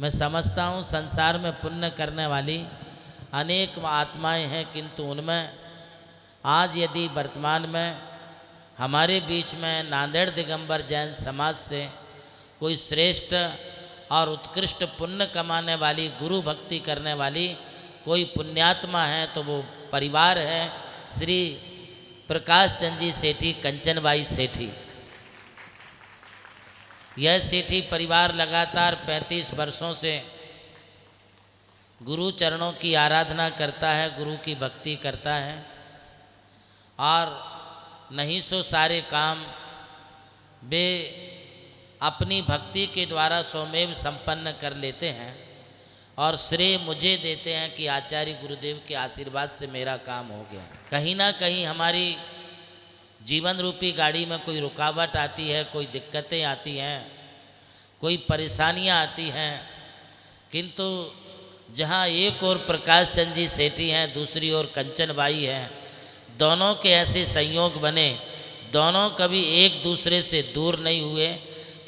मैं समझता हूँ संसार में पुण्य करने वाली अनेक आत्माएं हैं, किंतु उनमें आज यदि वर्तमान में हमारे बीच में नांदेड़ दिगंबर जैन समाज से कोई श्रेष्ठ और उत्कृष्ट पुण्य कमाने वाली, गुरु भक्ति करने वाली कोई पुण्यात्मा है तो वो परिवार है श्री प्रकाश चंद जी सेठी, कंचनबाई सेठी। यह सेठी परिवार लगातार 35 वर्षों से गुरु चरणों की आराधना करता है, गुरु की भक्ति करता है और नहीं सो सारे काम वे अपनी भक्ति के द्वारा स्वमेव संपन्न कर लेते हैं और श्रेय मुझे देते हैं कि आचार्य गुरुदेव के आशीर्वाद से मेरा काम हो गया। कहीं ना कहीं हमारी जीवन रूपी गाड़ी में कोई रुकावट आती है, कोई दिक्कतें आती हैं, कोई परेशानियां आती हैं, किंतु जहां एक और प्रकाश चंद जी सेठी हैं, दूसरी ओर कंचनबाई हैं, दोनों के ऐसे संयोग बने, दोनों कभी एक दूसरे से दूर नहीं हुए।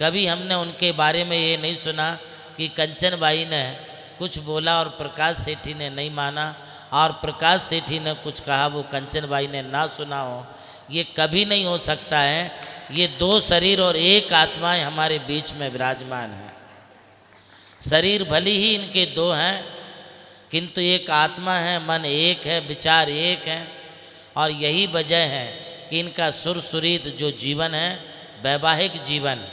कभी हमने उनके बारे में ये नहीं सुना कि कंचनबाई ने कुछ बोला और प्रकाश सेठी ने नहीं माना और प्रकाश सेठी ने कुछ कहा वो कंचनबाई ने ना सुना हो। ये कभी नहीं हो सकता है। ये दो शरीर और एक आत्माएं हमारे बीच में विराजमान हैं। शरीर भले ही इनके दो हैं, किंतु एक आत्मा है, मन एक है, विचार एक है और यही वजह है कि इनका सुरसुरीत जो जीवन है, वैवाहिक जीवन,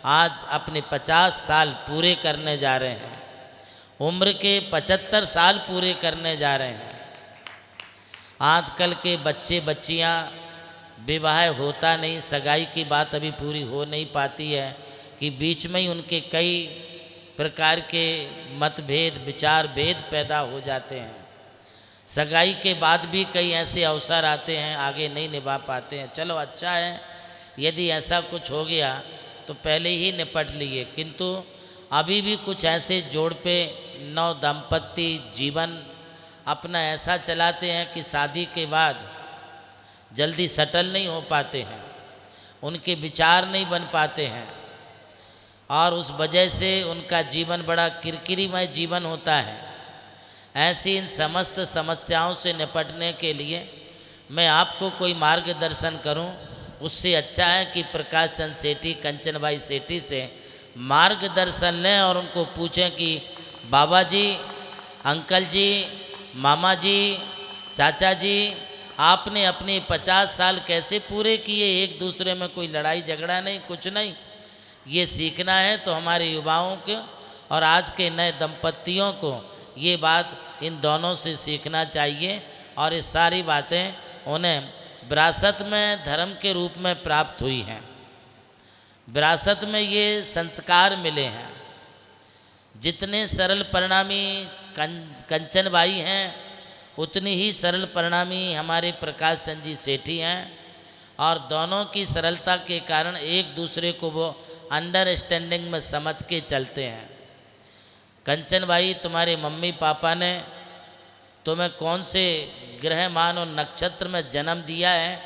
आज अपने 50 साल पूरे करने जा रहे हैं, उम्र के 75 साल पूरे करने जा रहे हैं। आजकल के बच्चे बच्चियां विवाह होता नहीं, सगाई की बात अभी पूरी हो नहीं पाती है कि बीच में ही उनके कई प्रकार के मतभेद, विचार भेद पैदा हो जाते हैं। सगाई के बाद भी कई ऐसे अवसर आते हैं, आगे नहीं निभा पाते हैं। चलो अच्छा है, यदि ऐसा कुछ हो गया तो पहले ही निपट लिए, किंतु अभी भी कुछ ऐसे जोड़ पे नव दंपत्ति जीवन अपना ऐसा चलाते हैं कि शादी के बाद जल्दी सेटल नहीं हो पाते हैं, उनके विचार नहीं बन पाते हैं और उस वजह से उनका जीवन बड़ा किरकिरीमय जीवन होता है। ऐसी इन समस्त समस्याओं से निपटने के लिए मैं आपको कोई मार्गदर्शन करूं, उससे अच्छा है कि प्रकाश चंद सेठी, कंचनबाई सेठी से मार्गदर्शन लें और उनको पूछें कि बाबा जी, अंकल जी, मामा जी, चाचा जी, आपने अपने 50 साल कैसे पूरे किए? एक दूसरे में कोई लड़ाई झगड़ा नहीं, कुछ नहीं। ये सीखना है तो हमारे युवाओं को और आज के नए दंपत्तियों को ये बात इन दोनों से सीखना चाहिए और ये सारी बातें उन्हें विरासत में धर्म के रूप में प्राप्त हुई हैं। विरासत में ये संस्कार मिले हैं। जितने सरल परिणामी कंचनबाई हैं, उतनी ही सरल परिणामी हमारे प्रकाश चंद जी सेठी हैं और दोनों की सरलता के कारण एक दूसरे को वो अंडरस्टैंडिंग में समझ के चलते हैं। कंचनबाई, तुम्हारे मम्मी पापा ने तुम्हें कौन से ग्रह मान और नक्षत्र में जन्म दिया है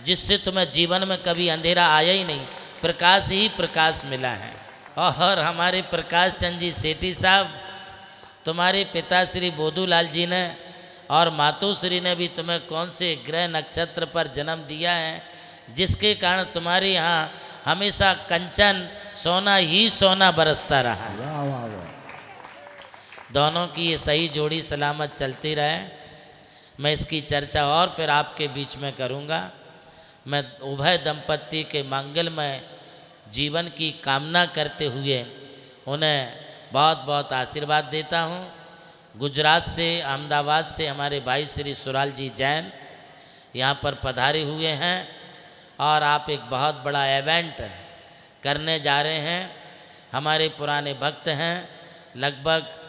जिससे तुम्हें जीवन में कभी अंधेरा आया ही नहीं, प्रकाश ही प्रकाश मिला है। और हमारे प्रकाश चंद जी सेठी साहब, तुम्हारे पिता श्री बोधूलाल जी ने और मातोश्री ने भी तुम्हें कौन से ग्रह नक्षत्र पर जन्म दिया है जिसके कारण तुम्हारे यहाँ हमेशा कंचन सोना ही सोना बरसता रहा है। वाह वाह वाह। दोनों की ये सही जोड़ी सलामत चलती रहे। मैं इसकी चर्चा और फिर आपके बीच में करूँगा। मैं उभय दंपत्ति के मंगलमय जीवन की कामना करते हुए उन्हें बहुत बहुत आशीर्वाद देता हूँ। गुजरात से, अहमदाबाद से हमारे भाई श्री सुराल जी जैन यहाँ पर पधारे हुए हैं और आप एक बहुत बड़ा इवेंट करने जा रहे हैं। हमारे पुराने भक्त हैं, लगभग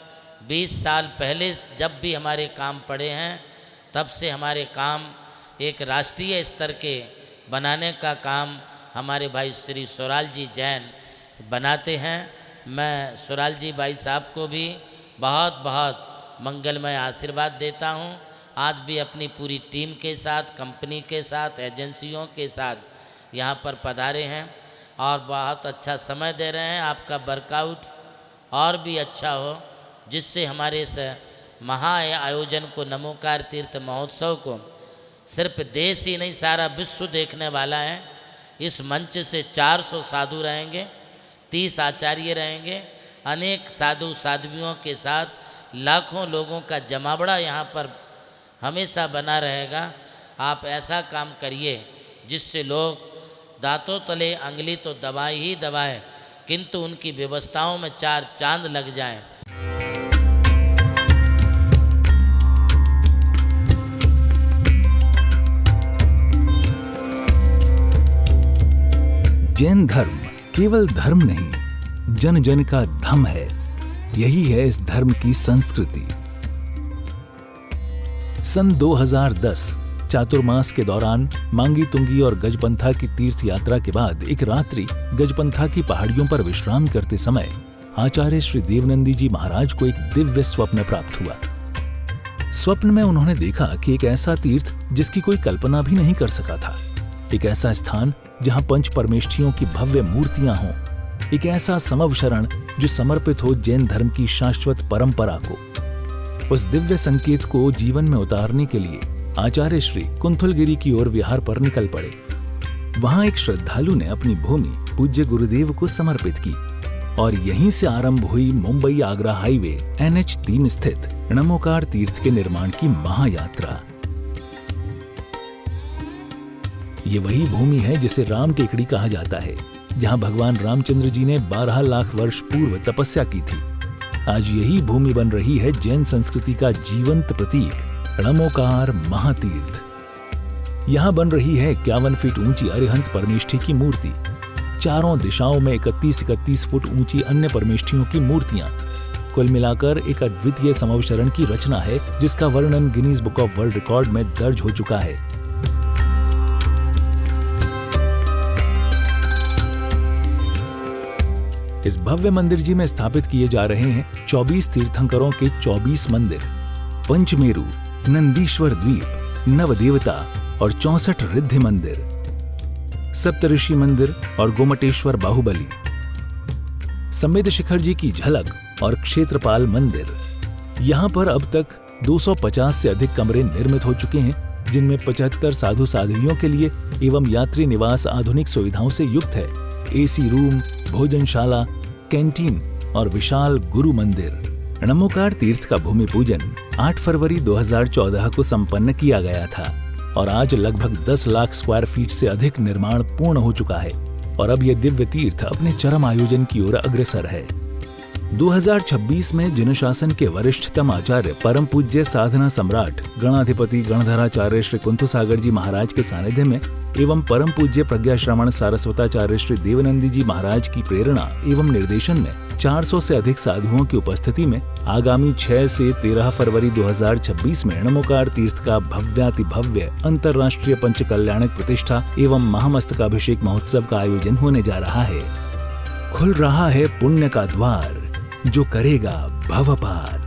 20 साल पहले जब भी हमारे काम पड़े हैं, तब से हमारे काम एक राष्ट्रीय स्तर के बनाने का काम हमारे भाई श्री सुराल जी जैन बनाते हैं। मैं सुराल जी भाई साहब को भी बहुत बहुत मंगलमय आशीर्वाद देता हूँ। आज भी अपनी पूरी टीम के साथ, कंपनी के साथ, एजेंसियों के साथ यहाँ पर पधारे हैं और बहुत अच्छा समय दे रहे हैं। आपका वर्कआउट और भी अच्छा हो, जिससे हमारे इस महा आयोजन को, नमोकार तीर्थ महोत्सव को सिर्फ देश ही नहीं सारा विश्व देखने वाला है। इस मंच से 400 साधु रहेंगे, 30 आचार्य रहेंगे, अनेक साधु साध्वियों के साथ लाखों लोगों का जमावड़ा यहाँ पर हमेशा बना रहेगा। आप ऐसा काम करिए जिससे लोग दांतों तले अंगली तो दबाए ही दबाए, किंतु उनकी व्यवस्थाओं में 4 चांद लग जाएं। जैन धर्म केवल धर्म नहीं, जन जन का धम है। यही है इस धर्म की संस्कृति। सन 2010 चातुर्मास के दौरान मांगी तुंगी और गजपंथा की तीर्थ यात्रा के बाद एक रात्रि गजपंथा की पहाड़ियों पर विश्राम करते समय आचार्य श्री देवनंदी जी महाराज को एक दिव्य स्वप्न प्राप्त हुआ। स्वप्न में उन्होंने देखा कि एक ऐसा तीर्थ जिसकी कोई कल्पना भी नहीं कर सका था, एक ऐसा स्थान जहां पंच परमेष्ठियों की भव्य मूर्तियां हों, एक ऐसा समव शरण जो समर्पित हो जैन धर्म की शाश्वत परंपरा को। उस दिव्य संकेत को जीवन में उतारने के लिए आचार्य श्री कुंथलगिरी की ओर विहार पर निकल पड़े। वहां एक श्रद्धालु ने अपनी भूमि पूज्य गुरुदेव को समर्पित की और यहीं से आरंभ हुई मुंबई आगरा हाईवे NH3 स्थित नमोकार तीर्थ के निर्माण की महायात्रा। ये वही भूमि है जिसे राम टेकड़ी कहा जाता है, जहां भगवान रामचंद्र जी ने 12 लाख वर्ष पूर्व तपस्या की थी। आज यही भूमि बन रही है जैन संस्कृति का जीवंत प्रतीक नमोकार महातीर्थ। यहां बन रही है 51 फीट ऊंची अरिहंत परमेष्ठी की मूर्ति, चारों दिशाओं में 31-31 फुट ऊंची अन्य परमेष्ठियों की मूर्तियां। कुल मिलाकर एक अद्वितीय समवशरण की रचना है जिसका वर्णन Guinness book of world record में दर्ज हो चुका है। इस भव्य मंदिर जी में स्थापित किए जा रहे हैं 24 तीर्थंकरों के 24 मंदिर, पंचमेरु, नंदीश्वर द्वीप, नवदेवता और 64 रिद्धि मंदिर, सप्तऋषि मंदिर और गोमटेश्वर बाहुबली, संमेद शिखर जी की झलक और क्षेत्रपाल मंदिर। यहाँ पर अब तक 250 से अधिक कमरे निर्मित हो चुके हैं, जिनमें 75 साधु साध्वियों के लिए एवं यात्री निवास आधुनिक सुविधाओं से युक्त है। AC रूम, भोजनशाला, कैंटीन और विशाल गुरु मंदिर। नमोकार तीर्थ का भूमि पूजन 8 फरवरी 2014 को संपन्न किया गया था और आज लगभग 10 लाख स्क्वायर फीट से अधिक निर्माण पूर्ण हो चुका है और अब यह दिव्य तीर्थ अपने चरम आयोजन की ओर अग्रसर है। 2026 में जिन शासन के वरिष्ठतम आचार्य परम पूज्य साधना सम्राट गणाधिपति गणधराचार्य श्री कुंथु सागर जी महाराज के सानिध्य में एवं परम पूज्य प्रज्ञा श्रवण सारस्वताचार्य श्री देवनंदी जी महाराज की प्रेरणा एवं निर्देशन में 400 से अधिक साधुओं की उपस्थिति में आगामी 6 से 13 फरवरी 2026 में नमोकार तीर्थ का भव्याति भव्य अंतर्राष्ट्रीय पंच कल्याणक प्रतिष्ठा एवं महामस्तकाभिषेक महोत्सव का आयोजन होने जा रहा है। खुल रहा है पुण्य का द्वार, जो करेगा भव पार।